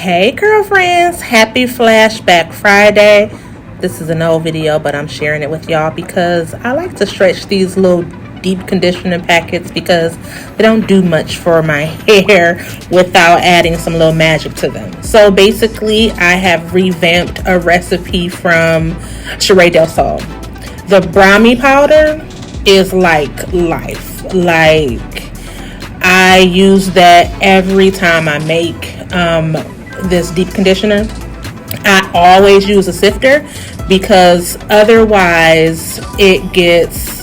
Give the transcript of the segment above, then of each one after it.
Hey girlfriends, happy Flashback Friday. This is an old video, but I'm sharing it with y'all because I like to stretch these little deep conditioning packets because they don't do much for my hair without adding some little magic to them. So basically, I have revamped a recipe from SheRea DelSol. The Brahmi powder is like life. Like, I use that every time I make this deep conditioner. I always use a sifter because otherwise it gets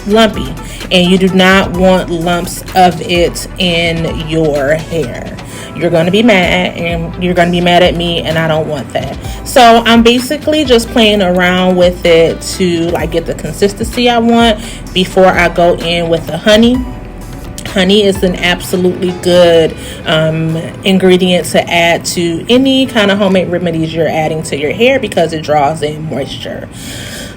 lumpy, and you do not want lumps of it in your hair. You're going to be mad, and you're going to be mad at me, and I don't want that. So I'm basically just playing around with it to like get the consistency I want before I go in with the honey. Honey is an absolutely good ingredient to add to any kind of homemade remedies you're adding to your hair because it draws in moisture.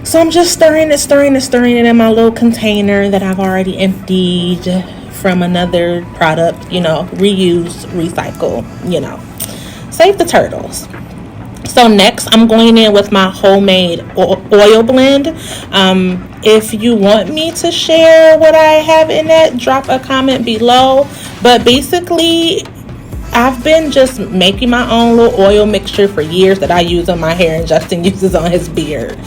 So I'm just stirring it in my little container that I've already emptied from another product. Reuse, recycle, save the turtles. So next, I'm going in with my homemade oil blend. If you want me to share what I have in that, drop a comment below. But basically, I've been just making my own little oil mixture for years that I use on my hair and Justin uses on his beard.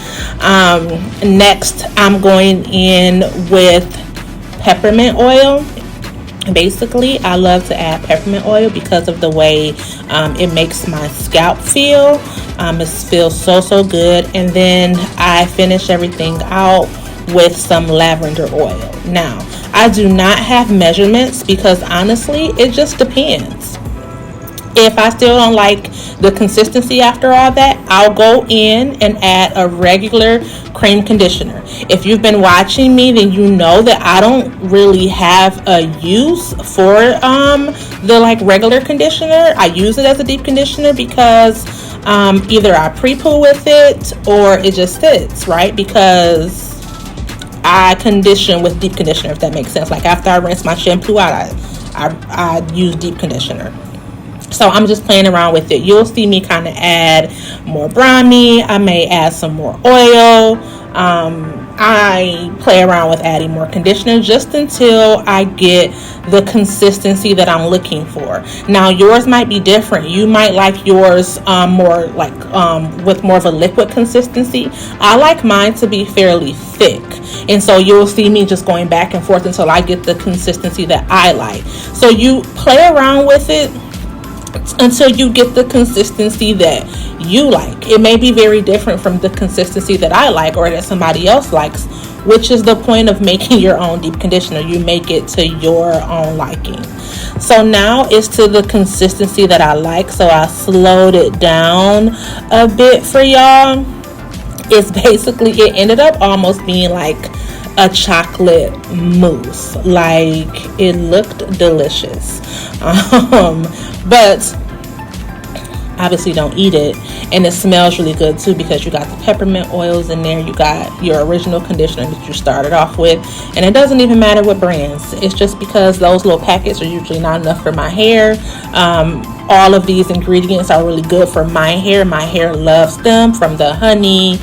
Next, I'm going in with peppermint oil. Basically, I love to add peppermint oil because of the way it makes my scalp feel. It feels so good. And then I finish everything out with some lavender oil. Now, I do not have measurements because honestly, it just depends. If I still don't like the consistency after all that, I'll go in and add a regular cream conditioner. If you've been watching me, then you know that I don't really have a use for the regular conditioner. I use it as a deep conditioner because either I pre-poo with it or it just sits, right? Because I condition with deep conditioner, if that makes sense. Like after I rinse my shampoo out, I use deep conditioner. So I'm just playing around with it. You'll see me kind of add more Brahmi. I may add some more oil. I play around with adding more conditioner just until I get the consistency that I'm looking for. Now yours might be different. You might like yours more like with more of a liquid consistency. I like mine to be fairly thick. And so you'll see me just going back and forth until I get the consistency that I like. So you play around with it until you get the consistency that you like. It may be very different from the consistency that I like or that somebody else likes, which is the point of making your own deep conditioner. You make it to your own liking. So now it's to the consistency that I like, so I slowed it down a bit for y'all. It's basically, it ended up almost being like a chocolate mousse. Like, it looked delicious. But obviously don't eat it, and it smells really good too because you got the peppermint oils in there, you got your original conditioner that you started off with, and it doesn't even matter what brands. It's just because those little packets are usually not enough for my hair. All of these ingredients are really good for my hair. My hair loves them, from the honey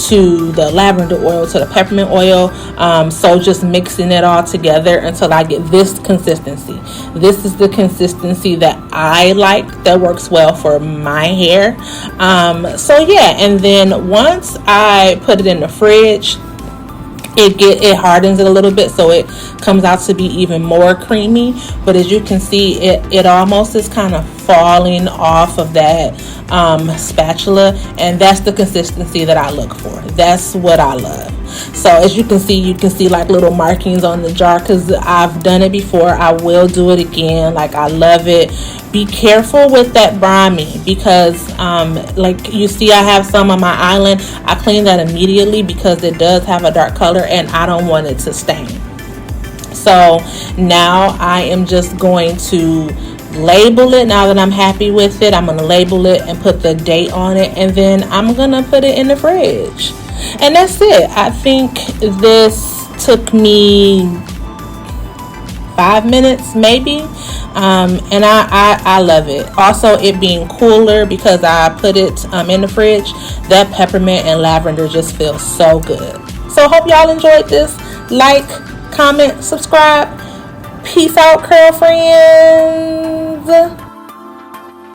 to the lavender oil to the peppermint oil. So just mixing it all together until I get this consistency. This is the consistency that I like, that works well for my hair. So yeah, and then once I put it in the fridge, it hardens it a little bit, so it comes out to be even more creamy. But as you can see, it almost is kind of falling off of that spatula, and that's the consistency that I look for. That's what I love. So as you can see like little markings on the jar because I've done it before. I will do it again. Like, I love it. Be careful with that Brahmi because like you see, I have some on my island. I clean that immediately because it does have a dark color and I don't want it to stain. So now I am just going to label it. Now that I'm happy with it, I'm going to label it and put the date on it, and then I'm going to put it in the fridge. And that's it. I think this took me 5 minutes maybe. And I love it. Also, it being cooler because I put it in the fridge, that peppermint and lavender just feels so good. So hope y'all enjoyed this. Like, comment, subscribe. Peace out, curl friends.